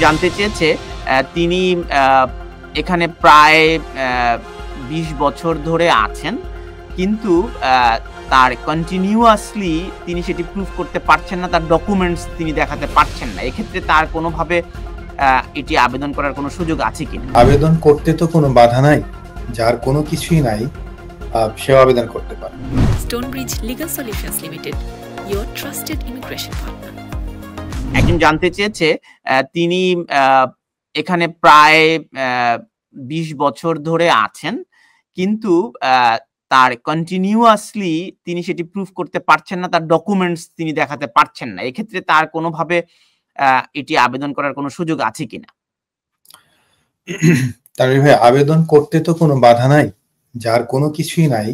জানতে চেয়েছে তিনি এখানে প্রায় ২০ বছর ধরে আছেন। কিন্তু তার কন্টিনিউয়াসলি তিনি সেটি প্রুফ করতে পারছেন না, তার ডকুমেন্টস তিনি দেখাতে পারছেন না। এক্ষেত্রে তার কোনোভাবে এটি আবেদন করার কোনো সুযোগ আছে কিনা? আবেদন করতে তো কোনো বাধা নাই, যার কোনো কিছুই নাই সেও আবেদন করতে পারে। Stonebridge legal solutions limited, your trusted immigration partner. একজন জানতে চেয়েছে তিনি এখানে প্রায় ২০ বছর ধরে আছেন, কিন্তু তার কন্টিনিউয়াসলি তিনি সেটি প্রুফ করতে পারছেন না, তার ডকুমেন্টস তিনি দেখাতে পারছেন না। এক্ষেত্রে তার কোনোভাবে এটি আবেদন করার কোনো সুযোগ আছে কিনা? তানভীর ভাই, আবেদন করতে তো কোনো বাধা নাই, যার কোনো কিছুই নাই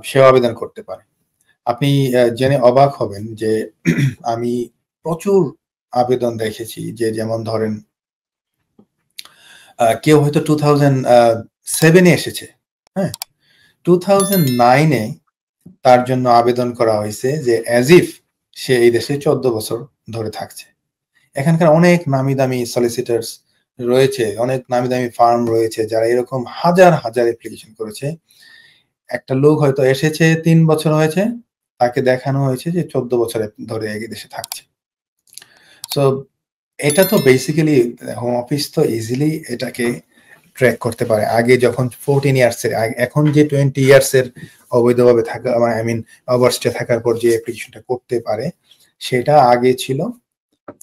সেও আবেদন করতে পারে। আপনি জেনে অবাক হবেন যে আমি প্রচুর আবেদন দেখেছি, যে যেমন ধরেন কেউ হয়তো 2007-এ এসেছে, হ্যাঁ, 2009-এ তার জন্য আবেদন করা হয়েছে যে অ্যাজ ইফ সে এই দেশে 14 বছর ধরে থাকছে। এখানকার অনেক নামি দামি সলিসিটার্স রয়েছে, অনেক নামি দামি ফার্ম রয়েছে যারা এরকম হাজার হাজার অ্যাপ্লিকেশন করেছে। একটা লোক হয়তো এসেছে 3 বছর হয়েছে, তাকে দেখানো হয়েছে যে 14 বছর ধরে এই দেশে থাকছে। সো এটা তো বেসিক্যালি হোম অফিস তো ইজিলি এটাকে ট্র্যাক করতে পারে। আগে যখন 14 ইয়ার্সের, এখন যে 20 ইয়ার্সের অবৈধভাবে থাকা, আই মিন ওভারস্টে থাকার পর যে অ্যাপ্লিকেশনটা করতে পারে, সেটা আগে ছিল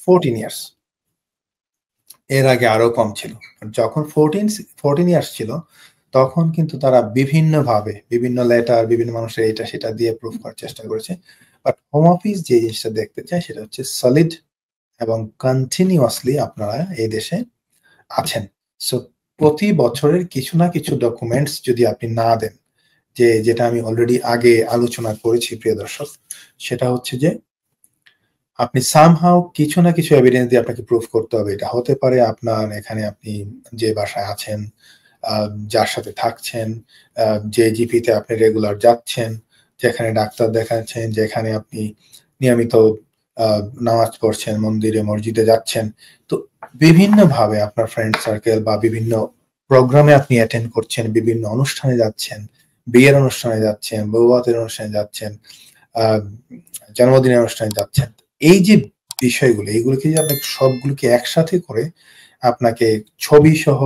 14 ইয়ার্স। এর আগে আরো কম ছিল। যখন 14 ইয়ার্স ছিল, তখন কিন্তু তারা বিভিন্নভাবে বিভিন্ন লেটার, বিভিন্ন মানুষের এটা সেটা দিয়ে প্রুফ করার চেষ্টা করেছে। বাট হোম অফিস যে জিনিসটা দেখতে চায় সেটা হচ্ছে সলিড এবং কন্টিনিউয়াসলি আপনারা এই দেশে আছেন। সো প্রতি বছরের কিছু না কিছু ডকুমেন্টস যদি আপনি না দেন, যেটা আমি অলরেডি আগে আলোচনা করেছি প্রিয় দর্শক, সেটা হচ্ছে যে আপনি সামহাউ কিছু না কিছু এভিডেন্স দিয়ে আপনাকে প্রুফ করতে হবে। এটা হতে পারে আপনার এখানে আপনি যে বাসায় আছেন, যার সাথে থাকছেন, যে জিপিতে আপনি রেগুলার যাচ্ছেন, যেখানে ডাক্তার দেখাচ্ছেন, যেখানে আপনি নিয়মিত নামাজ পড়ছেন, মন্দিরে মসজিদে যাচ্ছেন। তো বিভিন্নভাবে আপনার ফ্রেন্ড সার্কেল বা বিভিন্ন প্রোগ্রামে আপনি অ্যাটেন্ড করছেন, বিভিন্ন অনুষ্ঠানে যাচ্ছেন, বিয়ের অনুষ্ঠানে যাচ্ছেন, বৌভাতের অনুষ্ঠানে যাচ্ছেন, জন্মদিনের অনুষ্ঠানে যাচ্ছেন। এই যে বিষয়গুলো, এইগুলোকে যে আপনাকে সবগুলোকে একসাথে করে আপনাকে ছবি সহ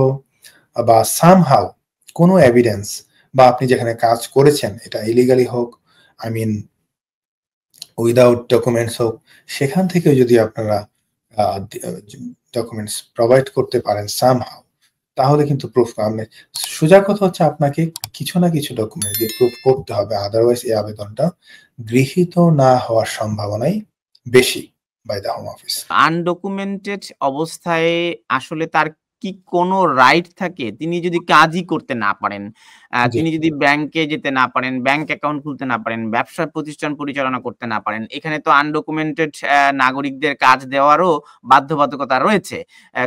বা সামহাউ কোনো এভিডেন্স, বা আপনি যেখানে কাজ করেছেন এটা ইলিগালি হোক, আই মিন উইদাউট ডকুমেন্টস হোক, সেখান থেকে যদি আপনারা ডকুমেন্টস প্রোভাইড করতে পারেন সামহাউ, তাহলে কিন্তু প্রুফ আপনি, সোজা কথা হচ্ছে আপনাকে কিছু না কিছু ডকুমেন্ট দিয়ে প্রুফ করতে হবে, আদারওয়াইজ এই আবেদনটা গৃহীত না হওয়ার সম্ভাবনাই বেশি by the Home Office. Undocumented অবস্থায় আসলে তার কি কোনো রাইট থাকে? তিনি যদি কাজই করতে না পারেন, তিনি যদি ব্যাংকে যেতে না পারেন, ব্যাংক অ্যাকাউন্ট খুলতে না পারেন, ব্যবসা প্রতিষ্ঠান পরিচালনা করতে না পারেন, এখানে তো আনডকুমেন্টেড নাগরিকদের কাজ দেওয়ারও বাধ্যবাধকতা রয়েছে।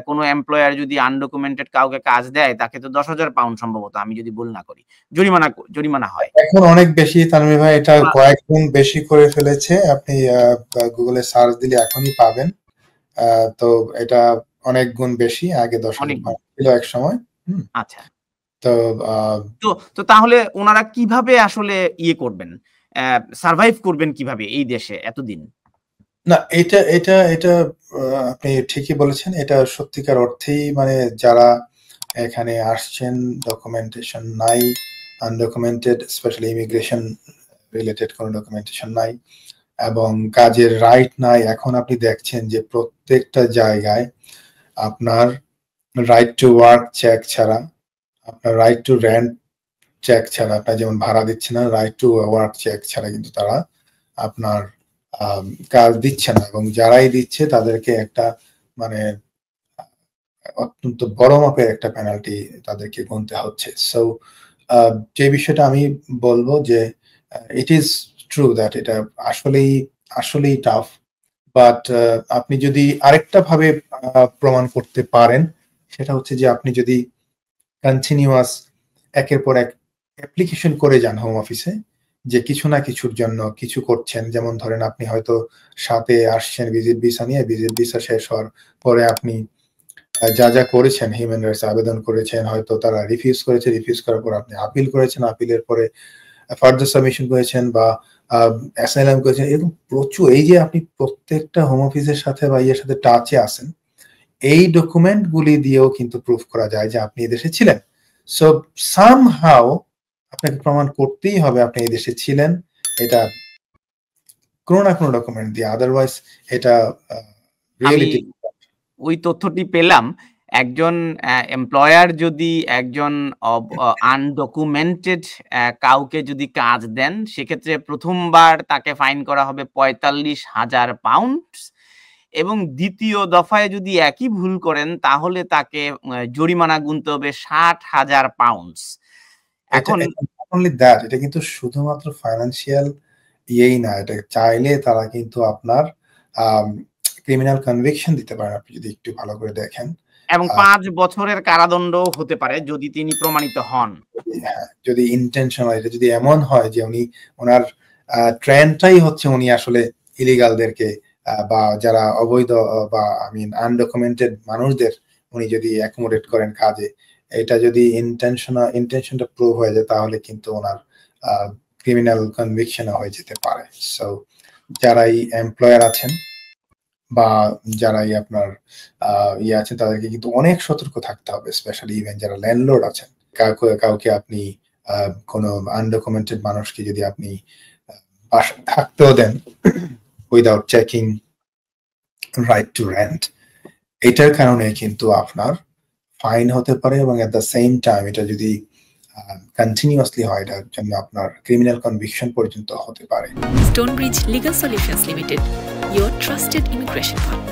কোনো এমপ্লয়ার যদি আনডকুমেন্টেড কাউকে কাজ দেয়, তাকে তো 10,000 পাউন্ড সম্ভবত, আমি যদি ভুল না করি, জরিমানা হয়। এখন অনেক বেশি তানভীর ভাই, এটা কয়েক গুণ বেশি করে ফেলেছে। আপনি গুগলে সার্চ দিলে এখনই পাবেন। তো এটা অনেক গুণ বেশি, আগে 10,000 পাউন্ড ছিল এক সময়। আচ্ছা, তো তাহলে ওনারা কিভাবে আসলে ইয়ে করবেন, সার্ভাইভ করবেন কিভাবে এই দেশে এতদিন? না, এটা আপনি ঠিকই বলেছেন। এটা সত্যিকার অর্থেই মানে যারা এখানে আসছেন, ডকুমেন্টেশন নাই, আনডকুমেন্টেড, স্পেশালি ইমিগ্রেশন রিলেটেড কোনো ডকুমেন্টেশন নাই এবং কাজের রাইট নাই। এখন আপনি দেখছেন যে প্রত্যেকটা জায়গায় আপনার রাইট টু ওয়ার্ক চেক ছাড়া, আপনার রাইট টু রেন্ট চেক ছাড়া, আপনার যেমন ভাড়া দিচ্ছে না, রাইট টু ওয়ার্ক চেক ছাড়া কিন্তু তারা আপনার কাজ দিচ্ছে না, এবং যারাই দিচ্ছে তাদেরকে একটা মানে অত্যন্ত বড় মাপের একটা পেনাল্টি তাদেরকে গুনতে হচ্ছে। সো যে বিষয়টা আমি বলবো যে ইট ইজ ট্রু দ্যাট এটা আসলেই টাফ, বাট আপনি যদি আরেকটা ভাবে প্রমাণ করতে পারেন, সেটা হচ্ছে যে আপনি যদি কন্টিনিউয়াস একের পর এক অ্যাপ্লিকেশন করে যান হোম অফিসে, যে কিছু না কিছুর জন্য কিছু করছেন। যেমন ধরেন আপনি হয়তো সাথে আসছেন ভিজিট ভিসা নিয়ে, ভিজিট ভিসা শেষ হওয়ার পরে আপনি যা যা করেছেন, হিউম্যান রাইটস আবেদন করেছেন, হয়তো তারা রিফিউজ করেছে, রিফিউজ করার পর আপনি আপিল করেছেন, আপিলের পরে ফার্দার সাবমিশন করেছেন বা অ্যাসাইলাম করেছেন, এরকম প্রচুর। এই যে আপনি প্রত্যেকটা হোম অফিসের সাথে বা ইয়ের সাথে টাচে আছেন, এই ডকুমেন্ট গুলি দিয়েও কিন্তু প্রুফ করা যায় যে আপনি এদেশে ছিলেন। সো সামহাউ আপনাকে প্রমাণ করতেই হবে আপনি এই দেশে ছিলেন, এটা কোনো না কোনো ডকুমেন্ট দিয়ে, আদারওয়াইজ এটা রিয়েলিটি। ওই তথ্যটি পেলাম, একজন এমপ্লয়ার যদি একজন আনডকুমেন্টেড কাউকে যদি কাজ দেন, সেক্ষেত্রে প্রথমবার তাকে ফাইন করা হবে ৪৫,০০০ পাউন্ড, এবং দ্বিতীয় দফায় যদি একই ভুল করেন তাহলে তাকে জরিমানা গুনতে হবে ৬০,০০০ পাউন্ড। এখন এটা কিন্তু শুধুমাত্র ফাইন্যান্সিয়াল ইয়েই না, এটা চাইলে তারা কিন্তু আপনার ক্রিমিনাল কনভিকশন দিতে পারেন, আপনি যদি একটু ভালো করে দেখেন, এবং ৫ বছরের কারাদণ্ড হতে পারে যদি তিনি প্রমাণিত হন। হ্যাঁ, যদি ইন্টেনশনাল, এটা যদি এমন হয় যে উনি ওনার ট্রেন্ডটাই হচ্ছে উনি আসলে ইলিগালদেরকে বা যারা অবৈধ বা আনডকুমেন্টেড মানুষদের উনি যদি অ্যাকোমোডেট করেন কাজে, এটা যদি ইন্টেনশনটা প্রুভ হয়ে যায় তাহলে কিন্তু ওনার ক্রিমিনাল কনভিকশন হয়ে যেতে পারে। সো যারাই এমপ্লয়ার আছেন বা যারাই আপনার ইয়ে আছেন, তাদেরকে কিন্তু অনেক সতর্ক থাকতে হবে, স্পেশালি ইভেন যারা ল্যান্ডলর্ড আছেন। কাউকে আপনি কোনো আনডকুমেন্টেড মানুষকে যদি আপনি বাসায় থাকতেও দেন without checking right to rent, এটার কারণে কিন্তু আপনার ফাইন হতে পারে, এবং এট দ্য সেম টাইম এটা যদি কন্টিনিউয়াসলি হয়, এটার জন্য আপনার ক্রিমিনাল কনভিকশন পর্যন্ত হতে পারে। Stonebridge Legal Solutions Limited, your trusted immigration partner.